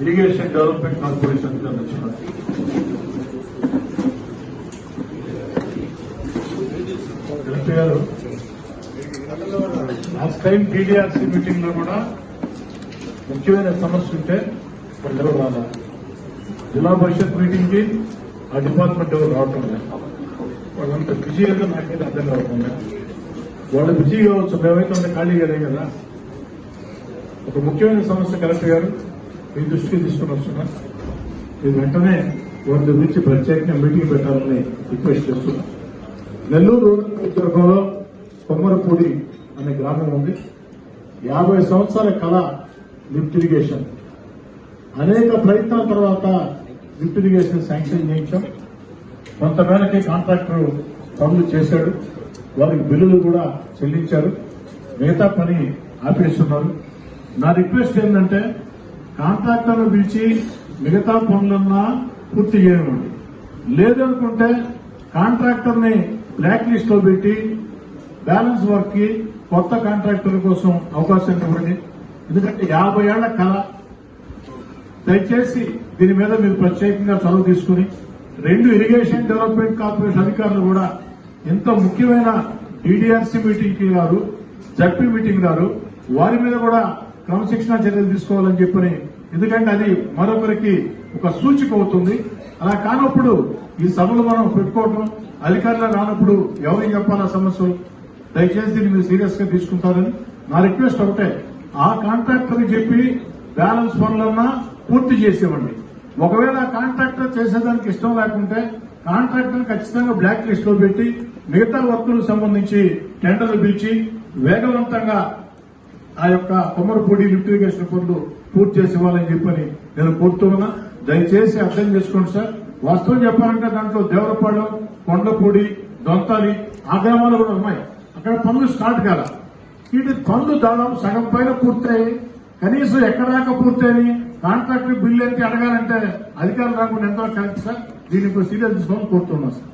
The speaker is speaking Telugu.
ఇరిగేషన్ డెవలప్మెంట్ కార్పొరేషన్ వచ్చినారు. కలెక్టర్ గారు లాస్ట్ టైం టీడీఆర్సీ మీటింగ్ లో కూడా ముఖ్యమైన సమస్య ఉంటే కొందరు రాలా. జిల్లా పరిషత్ మీటింగ్ కి ఆ డిపార్ట్మెంట్ ఎవరు రావటం లేదు. వాళ్ళంతా బిజీగా నాకైతే అర్థం కావకుండా వాళ్ళు బిజీ కావచ్చు, మేమైతే అంత ఖాళీగా లేదు కదా. ఒక ముఖ్యమైన సమస్య కలెక్టర్ గారు మీ దృష్టికి తీసుకుని వస్తున్నా. ఇది వెంటనే వారి గురించి ప్రత్యేకంగా మీటింగ్ పెట్టాలని రిక్వెస్ట్ చేస్తున్నా. నెల్లూరు రూరల్ నియోజకవర్గంలో కొమ్మరపూడి అనే గ్రామం ఉంది. 50 సంవత్సరాల కళ లిఫ్ట్ ఇరిగేషన్. అనేక ప్రయత్నాల తర్వాత లిఫ్ట్ ఇరిగేషన్ శాంక్షన్ చేయించాం. కొంతమేరకి కాంట్రాక్టర్ పనులు చేశాడు, వారికి బిల్లులు కూడా చెల్లించారు. మిగతా పని ఆపేస్తున్నారు. నా రిక్వెస్ట్ ఏంటంటే కాంట్రాక్టర్ను పిలిచి మిగతా పనులన్నా పూర్తి చేయనివ్వండి. లేదనుకుంటే కాంట్రాక్టర్ ని బ్లాక్ లిస్ట్ లో పెట్టి బ్యాలెన్స్ వర్క్ కి కొత్త కాంట్రాక్టర్ల కోసం అవకాశం ఇవ్వండి. ఎందుకంటే 50 ఏళ్ల కళ. దయచేసి దీని మీద మీరు ప్రత్యేకంగా చొరవ తీసుకుని 2 ఇరిగేషన్ డెవలప్మెంట్ కార్పొరేషన్ అధికారులు కూడా ఎంత ముఖ్యమైన టీడీఆర్సీ మీటింగ్ కి గారు, జడ్పీ మీటింగ్ గారు, వారి మీద కూడా క్రమశిక్షణ చర్యలు తీసుకోవాలని చెప్పని. ఎందుకంటే అది మరొకరికి ఒక సూచిక అవుతుంది. అలా కానప్పుడు ఈ సభలు మనం పెట్టుకోవడం, అధికారులు రానప్పుడు ఎవరికి చెప్పాలా సమస్యలు. దయచేసి దీన్ని మీరు సీరియస్ గా తీసుకుంటారని నా రిక్వెస్ట్ ఒకటే. ఆ కాంట్రాక్టర్ చెప్పి బ్యాలెన్స్ పనులన్నా పూర్తి చేసేవ్వండి. ఒకవేళ కాంట్రాక్టర్ చేసేదానికి ఇష్టం లేకుంటే కాంట్రాక్టర్ ఖచ్చితంగా బ్లాక్ లిస్ట్ లో పెట్టి మిగతా వర్కులకు సంబంధించి టెండర్లు పిలిచి వేగవంతంగా ఆ యొక్క కొమ్మరపూడి లిఫ్ట్ ఇరిగేషన్ పనులు పూర్తి చేసి ఇవ్వాలని చెప్పని నేను కోరుతున్నా. దయచేసి అర్థం చేసుకోండి సార్. వాస్తవం చెప్పాలంటే దాంట్లో దేవరపాలెం, కొండపూడి, దొంతాలి ఆ గ్రామాలు కూడా ఉన్నాయి. అక్కడ పనులు స్టార్ట్ కాల. వీటి పనులు దాదాపు సగం పైన పూర్తయి కనీసం ఎక్కడాక పూర్తయి కాంట్రాక్టర్ బిల్లు ఎంత అడగాలంటే అధికారులు రాకుండా ఎంతో కరెక్ట్ సార్. దీన్ని ఇప్పుడు సీరియస్ తీసుకోవాలని కోరుతున్నాం సార్.